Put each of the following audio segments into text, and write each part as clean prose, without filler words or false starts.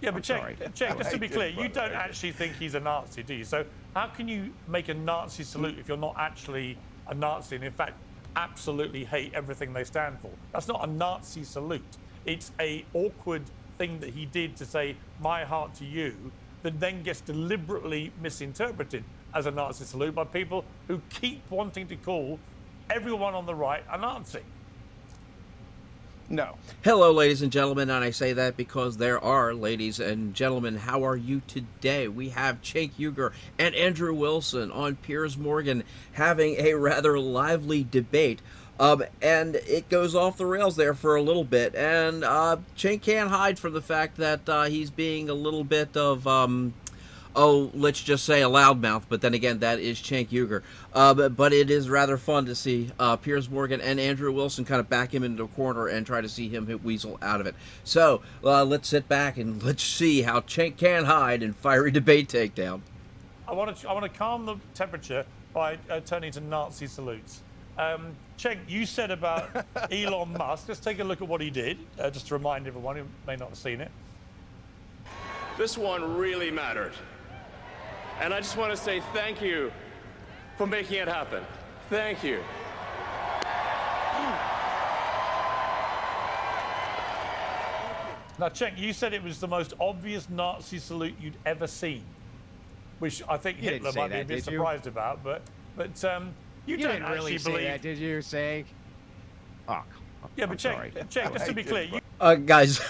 Yeah, but Cenk, just to be clear, you don't actually think he's a Nazi, do you? So how can you make a Nazi salute if you're not actually a Nazi and in fact absolutely hate everything they stand for? That's not a Nazi salute. It's a awkward thing that he did to say my heart to you that then gets deliberately misinterpreted as a Nazi salute by people who keep wanting to call everyone on the right a Nazi. No. Hello, ladies and gentlemen, and I say that because there are ladies and gentlemen. How are you today? We have Cenk Uygur and Andrew Wilson on Piers Morgan having a rather lively debate. And it goes off the rails there for a little bit, and Cenk can't hide from the fact that he's being a little bit of, let's just say a loudmouth, but then again, that is Cenk Uygur. But it is rather fun to see Piers Morgan and Andrew Wilson kind of back him into a corner and try to see him hit weasel out of it. So let's sit back and let's see how Cenk can't hide in fiery debate takedown. I want to calm the temperature by turning to Nazi salutes. Cenk, you said about Elon Musk. Let's take a look at what he did, just to remind everyone who may not have seen it. This one really mattered. And I just want to say thank you for making it happen. Thank you. Now, Cenk, you said it was the most obvious Nazi salute you'd ever seen, which I think Hitler might be a bit surprised about, but you don't didn't actually really say believe that, did you, Cenk? Oh, yeah, but Cenk, just to be clear, guys,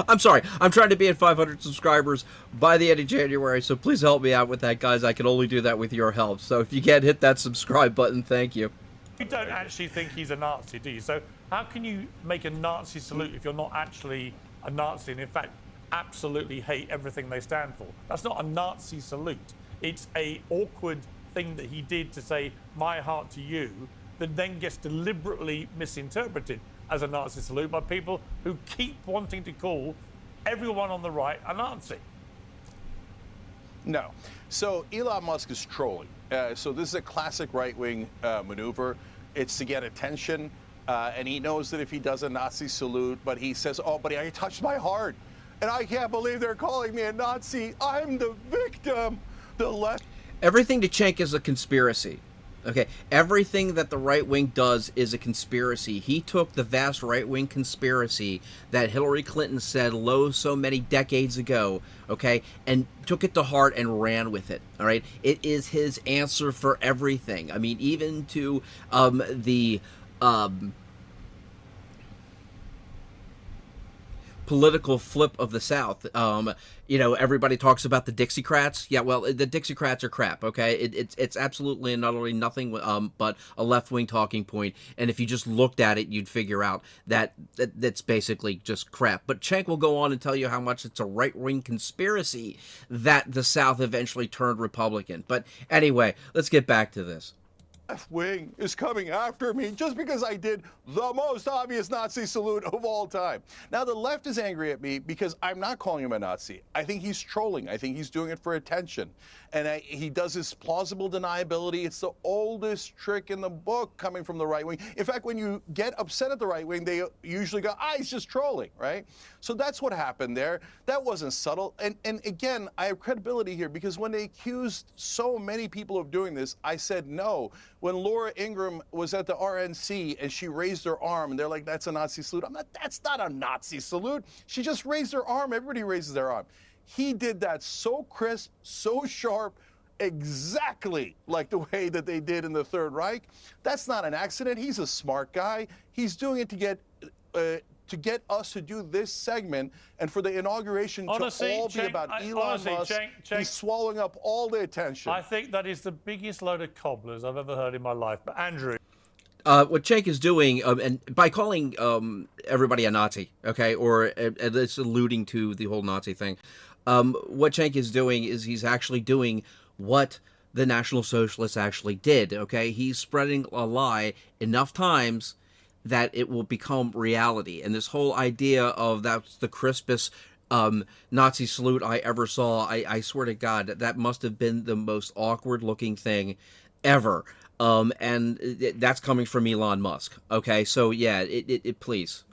I'm sorry. I'm trying to be at 500 subscribers by the end of January, so please help me out with that, guys. I can only do that with your help. So if you can't hit that subscribe button, thank you. You don't actually think he's a Nazi, do you? So how can you make a Nazi salute if you're not actually a Nazi and in fact absolutely hate everything they stand for? That's not a Nazi salute. It's a awkward thing that he did to say my heart to you that then gets deliberately misinterpreted as a Nazi salute by people who keep wanting to call everyone on the right a Nazi. No. So Elon Musk is trolling. So this is a classic right-wing maneuver. It's to get attention, and he knows that if he does a Nazi salute, but he says, oh, but I touched my heart, and I can't believe they're calling me a Nazi. I'm the victim. The left. Everything to Cenk is a conspiracy. Okay, everything that the right wing does is a conspiracy. He took the vast right wing conspiracy that Hillary Clinton said so many decades ago, okay, and took it to heart and ran with it. All right, it is his answer for everything. I mean, even to the political flip of the South. You know, everybody talks about the Dixiecrats. Yeah, well, the Dixiecrats are crap, okay? It's absolutely and utterly nothing but a left-wing talking point, and if you just looked at it, you'd figure out that that's basically just crap. But Cenk will go on and tell you how much it's a right-wing conspiracy that the South eventually turned Republican. But anyway, let's get back to this. Left wing is coming after me just because I did the most obvious Nazi salute of all time. Now the left is angry at me because I'm not calling him a Nazi. I think he's trolling. I think he's doing it for attention. And he does his plausible deniability. It's the oldest trick in the book coming from the right wing. In fact, when you get upset at the right wing, they usually go, he's just trolling, right? So that's what happened there. That wasn't subtle. And again, I have credibility here because when they accused so many people of doing this, I said no. When Laura Ingraham was at the RNC and she raised her arm and they're like, that's a Nazi salute. I'm not, that's not a Nazi salute. She just raised her arm. Everybody raises their arm. He did that so crisp, so sharp, exactly like the way that they did in the Third Reich. That's not an accident. He's a smart guy. He's doing it to get us to do this segment and for the inauguration to all be about Elon Musk. He's swallowing up all the attention. I think that is the biggest load of cobblers I've ever heard in my life. But Andrew. What Cenk is doing, and by calling everybody a Nazi, okay, or at least alluding to the whole Nazi thing, what Cenk is doing is he's actually doing what the National Socialists actually did, okay? He's spreading a lie enough times that it will become reality. And this whole idea of that's the crispest Nazi salute I ever saw, I swear to God, that must have been the most awkward-looking thing ever. And that's coming from Elon Musk. Okay, so yeah, please.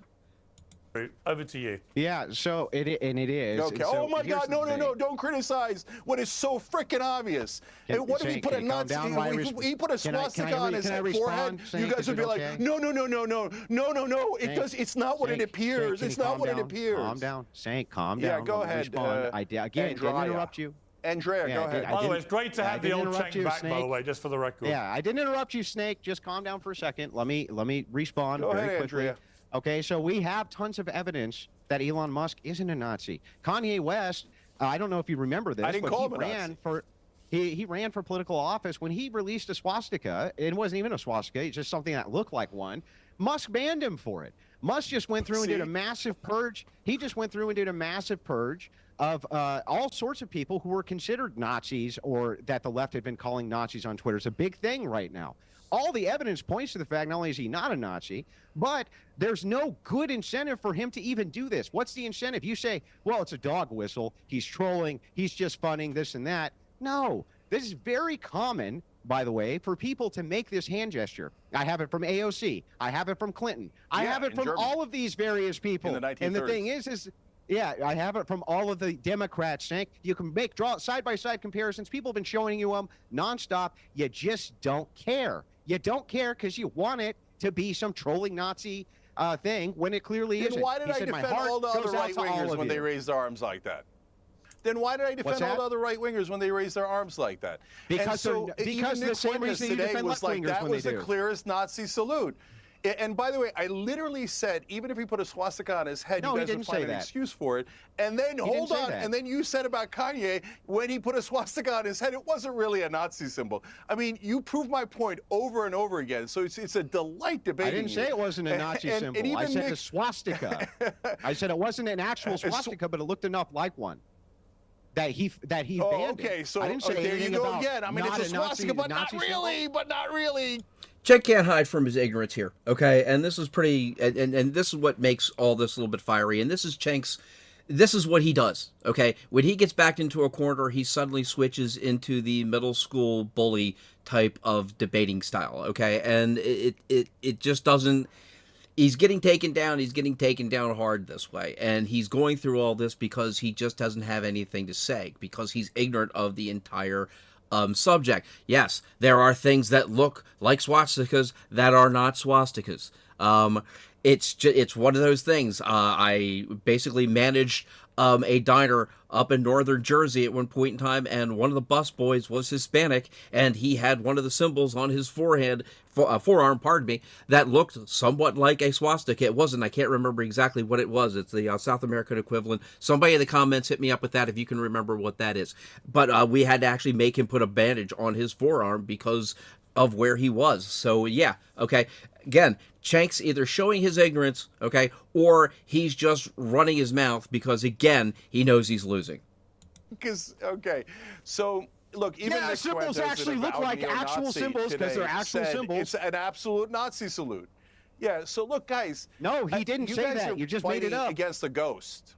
Over to you. Yeah, so it is. Okay. So Oh my here's God! the No! thing. Don't criticize what is so freaking obvious. Can- And what if he Cenk, put a can you calm Nazi? down while I He put a can I swastika on his can I forehead. respond, You Cenk? guys Is would be it like, okay? no! It Cenk, does. It's not what it Cenk, appears. can It's you not calm what it down? appears. Calm down, Cenk. Calm Yeah, down. go Let me ahead, respond. Again, didn't Andrea. interrupt you. Andrea, Yeah, go I did- ahead. I By the way, didn't- it's great to yeah, I have the didn't old interrupt Cenk you, back, by the Snake. way, just for the record. Yeah, I didn't interrupt you, Snake. Just calm down for a second. Let me respond Go very ahead, quickly. Andrea. Okay, so we have tons of evidence that Elon Musk isn't a Nazi. Kanye West, I don't know if you remember this, I didn't but call he him a ran Nazi. for he ran for political office when he released a swastika. It wasn't even a swastika; it's just something that looked like one. Musk banned him for it. Musk just went through and did a See? massive purge. He just went through and did a massive purge of all sorts of people who were considered Nazis or that the left had been calling Nazis on Twitter. It's a big thing right now. All the evidence points to the fact not only is he not a Nazi, but there's no good incentive for him to even do this. What's the incentive? You say, well, it's a dog whistle. He's trolling. He's just funning this and that. No, this is very common, by the way, for people to make this hand gesture. I have it from AOC. I have it from Clinton. I Yeah, have it in from Germany. all of these various people. In the And the 1930s. thing is yeah, I have it from all of the Democrats, Cenk. You can draw side-by-side comparisons. People have been showing you them nonstop. You just don't care. You don't care because you want it to be some trolling Nazi thing when it clearly isn't. Then why did He I said, "My defend heart all the other goes out to all right-wingers of when they you." raised their arms like that? Then why did I defend all that? the other right-wingers when they raised their arms like that? Because and so they're- even because Nick the same Fuentes reason you today defend was like, left-wingers that when was they the do. clearest Nazi salute. And by the way, I literally said, even if he put a swastika on his head, No, you he guys would didn't find say an that. excuse for it. And then, hold say on, that. and then you said about Kanye, when he put a swastika on his head, it wasn't really a Nazi symbol. I mean, you proved my point over and over again. So it's a delight debating I didn't say you. it wasn't a Nazi And symbol. I even said a Nick- swastika. I said it wasn't an actual swastika, but it looked enough like one. That he banned Oh, it. okay. So I didn't say there you anything go about again. I mean, not it's a swastika, but not Nazi symbol. really. But not really. Cenk can't hide from his ignorance here, okay? And this is pretty, and this is what makes all this a little bit fiery. And this is Cenk's, this is what he does, okay? When he gets backed into a corner, he suddenly switches into the middle school bully type of debating style, okay? And it just doesn't. He's getting taken down. He's getting taken down hard this way. And he's going through all this because he just doesn't have anything to say, because he's ignorant of the entire subject. Yes, there are things that look like swastikas that are not swastikas. It's one of those things. I basically managed a diner up in northern Jersey at one point in time, and one of the busboys was Hispanic, and he had one of the symbols on his forearm, that looked somewhat like a swastika. It wasn't. I can't remember exactly what it was. It's the South American equivalent. Somebody in the comments hit me up with that if you can remember what that is. But we had to actually make him put a bandage on his forearm because of where he was. So yeah, okay. Again, Cenk's either showing his ignorance, okay, or he's just running his mouth because, again, he knows he's losing. Because, okay, so look, even Yeah, Nick symbols Fuentes, actually an look avowed like actual neo-Nazi symbols 'cause they're today, actual said symbols. It's an absolute Nazi salute. Yeah, so look, guys. No, he didn't you say guys that. are You just made it fighting up. against a ghost.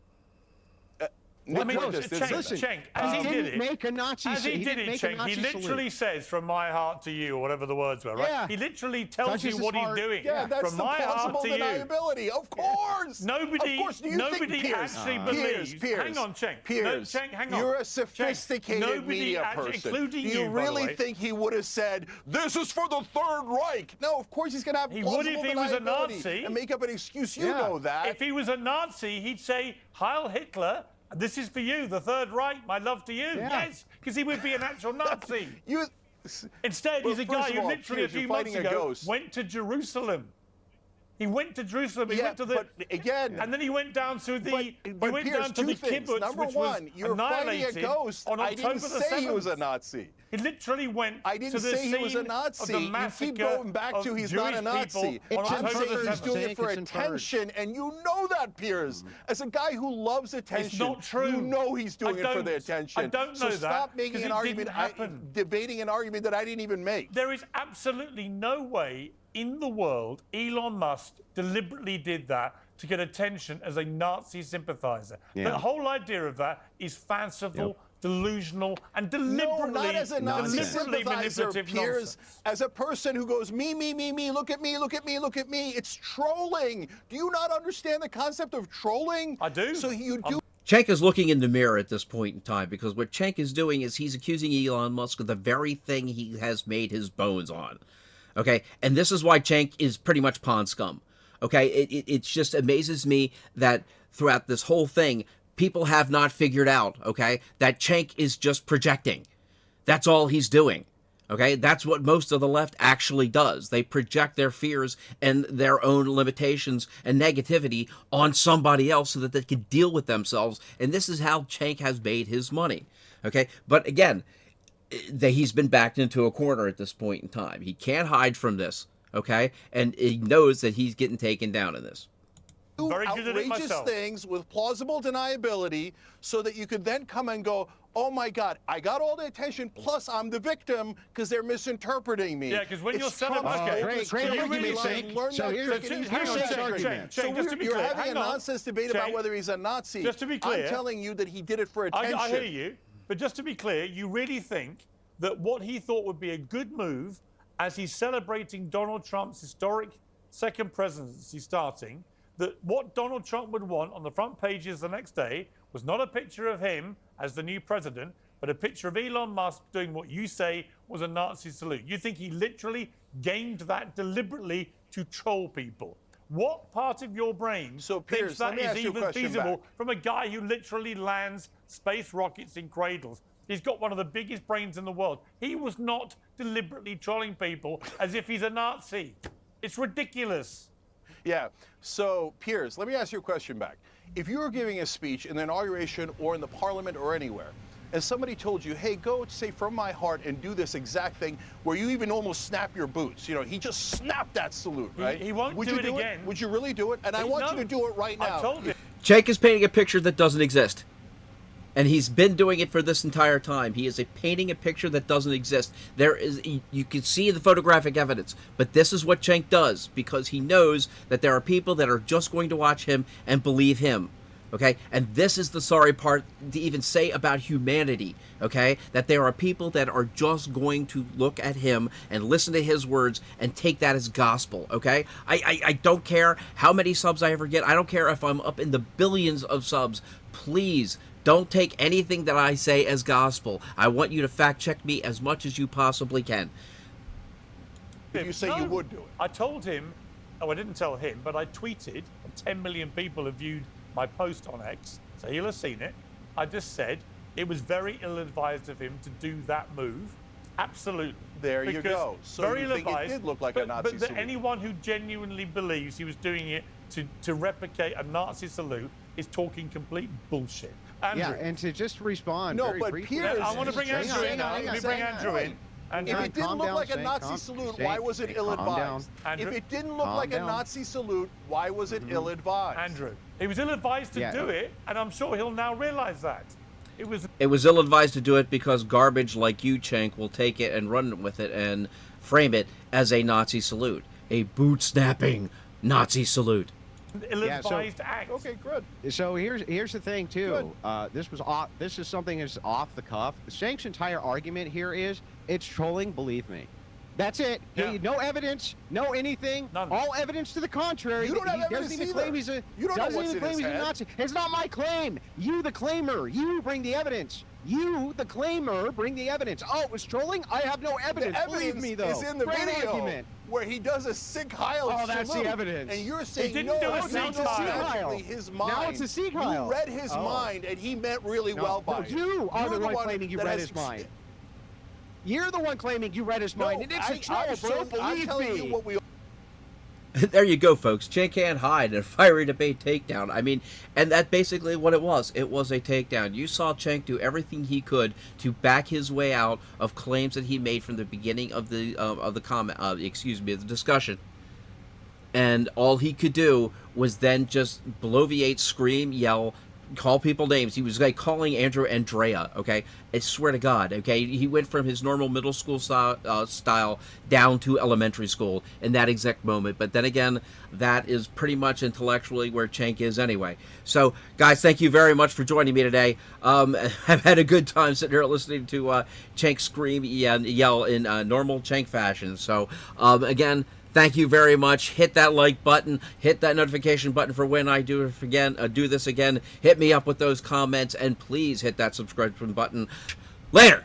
I mean, Fuentes did say that. Cenk, as he he did didn't it, make a Nazi. as he did didn't it, make a Cenk, he Nazi literally salute. says, "From my heart to you," or whatever the words were, right? Yeah. He literally tells Touches you his what he's heart. doing. Yeah, that's From the my heart plausible to you. deniability. Of course. Nobody, Of course. Do you nobody think, Piers, actually believes. Piers, Hang on, Cenk. Piers, No, Cenk, hang on. you're a Cenk, sophisticated nobody media actually, person. including Do you you, by the really way. think he would have said, "This is for the Third Reich"? No, of course he's going to have He would plausible if he was a deniability Nazi. and make up an excuse. You Yeah. know that. If he was a Nazi, he'd say, "Heil Hitler, this is for you, the Third Reich, my love to you." Yeah. Yes, because he would be an actual Nazi. You. Instead, Well, he's a first guy of who all, literally Piers, a few you're months fighting a ago ghost. went to Jerusalem. He went to Jerusalem. He Yeah, went to the. but again- and then he went down to the. But he went Piers, down to the two things. kibbutz, Number which one, was you're fighting a annihilated ghost. on I October didn't the say 7th. he was a Nazi. He literally went I didn't to the say he was a scene Nazi. of the You keep massacre going back of to he's Jewish not a Nazi. people on It's I'm October saying the he's 7th. doing it for It's inferred. attention, and you know that, Piers. As a guy who loves attention, not true. you know he's doing I it for the don't. attention. I don't so know that, stop making 'cause an it argument, didn't happen. debating an argument that I didn't even make. There is absolutely no way in the world Elon Musk deliberately did that to get attention as a Nazi sympathizer. Yeah. The whole idea of that is fanciful, delusional and deliberately, not as a Nazi deliberately sympathizer, manipulative Piers, nonsense. as a person who goes, me, look at me, look at me, look at me. It's trolling. Do you not understand the concept of trolling? I do. So you do. Cenk is looking in the mirror at this point in time, because what Cenk is doing is he's accusing Elon Musk of the very thing he has made his bones on. Okay? And this is why Cenk is pretty much pond scum. Okay? It just amazes me that throughout this whole thing, people have not figured out, okay, that Cenk is just projecting. That's all he's doing. Okay, that's what most of the left actually does. They project their fears and their own limitations and negativity on somebody else so that they can deal with themselves. And this is how Cenk has made his money. Okay, but again, he's been backed into a corner at this point in time. He can't hide from this. Okay, and he knows that he's getting taken down in this. Very good at it Outrageous myself. things with plausible deniability so that you could then come and go, oh my God, I got all the attention, plus I'm the victim because they're misinterpreting me. Yeah, because when It's you're selling, Trump's okay, great so you argument, really Cenk. think, Learn So that here's- trick and here's use Cenk's that argument. trick. Cenk, So just to be you're clear, having hang a on. nonsense debate about Cenk, whether he's a Nazi. just to be clear, I'm telling you that he did it for attention. I hear you, but just to be clear, you really think that what he thought would be a good move as he's celebrating Donald Trump's historic second presidency starting, that what Donald Trump would want on the front pages the next day was not a picture of him as the new president, but a picture of Elon Musk doing what you say was a Nazi salute. You think he literally gamed that deliberately to troll people. What part of your brain So, thinks Piers, let that me is ask you a even question feasible back. from a guy who literally lands space rockets in cradles? He's got one of the biggest brains in the world. He was not deliberately trolling people as if he's a Nazi. It's ridiculous. Yeah. So, Piers, let me ask you a question back. If you were giving a speech in the inauguration or in the parliament or anywhere, and somebody told you, hey, go say from my heart and do this exact thing where you even almost snap your boots. You know, he just snapped that salute, right? He won't Would do you it do again. Would you really do it? And I want you to do it right now. I told you. Cenk is painting a picture that doesn't exist. And he's been doing it for this entire time. He is painting a picture that doesn't exist. You can see the photographic evidence, but this is what Cenk does because he knows that there are people that are just going to watch him and believe him. Okay? And this is the sorry part to even say about humanity. Okay? That there are people that are just going to look at him and listen to his words and take that as gospel. Okay? I don't care how many subs I ever get. I don't care if I'm up in the billions of subs. Please don't take anything that I say as gospel. I want you to fact check me as much as you possibly can. If you say you would do it. I told him, I didn't tell him, but I tweeted, 10 million people have viewed my post on X, so he'll have seen it. I just said it was very ill-advised of him to do that move. Absolutely. There you Because go. So very you think it ill-advised, did look like a Nazi but salute. anyone who genuinely believes he was doing it to replicate a Nazi salute is talking complete bullshit. Andrew. Yeah, and to just respond. No, very but briefly- Piers- I want to bring Hang on, Andrew in hang now. on, Let me hang bring on. Andrew in. Andrew. If it didn't Calm look down, like a Cenk, Nazi calm- salute, Cenk, why was it Cenk, calm ill-advised? down. If Andrew. it didn't look Calm like a down. Nazi salute, why was it ill-advised? Andrew. He was ill-advised to Yeah. do it, and I'm sure he'll now realize that. It was ill-advised to do it because garbage like you, Cenk, will take it and run with it and frame it as a Nazi salute. A boot-snapping Nazi salute. ill-advised act. Okay, good. So here's the thing too. This is something that's off the cuff. Cenk's entire argument here is it's trolling. Believe me, that's it. Yeah. No evidence, no anything. None. All evidence to the contrary. You don't have he doesn't evidence even either. claim he's a. You don't know doesn't what's even in claim his he's a head. Nazi. It's not my claim. You, the claimer. You bring the evidence. You, the claimer, bring the evidence. Oh, it was trolling. I have no evidence. The Believe evidence me, though. is in the Great video argument. where he does a Sikh Heil Oh, that's the salute. evidence. And you're saying, didn't no, do a it's Sikh just Heil. magically his mind. Now it's a Sikh Heil. You read his Oh. mind, and he meant really No, well by no, it. you are You're the one claiming you that read has his mind. You're the one claiming you read his mind, and it's a troll, bro. I'm Believe telling me. you what we There you go, folks. Cenk can't hide in a fiery debate takedown. I mean, and that's basically what it was. It was a takedown. You saw Cenk do everything he could to back his way out of claims that he made from the beginning of the discussion. And all he could do was then just bloviate, scream, yell, call people names. He was like calling Andrew Andrea, okay? I swear to God, okay? He went from his normal middle school style down to elementary school in that exact moment. But then again, that is pretty much intellectually where Cenk is anyway. So, guys, thank you very much for joining me today. I've had a good time sitting here listening to Cenk scream and yell in normal Cenk fashion. So, again, thank you very much. Hit that like button. Hit that notification button for when I do this again. Hit me up with those comments. And please hit that subscribe button. Later.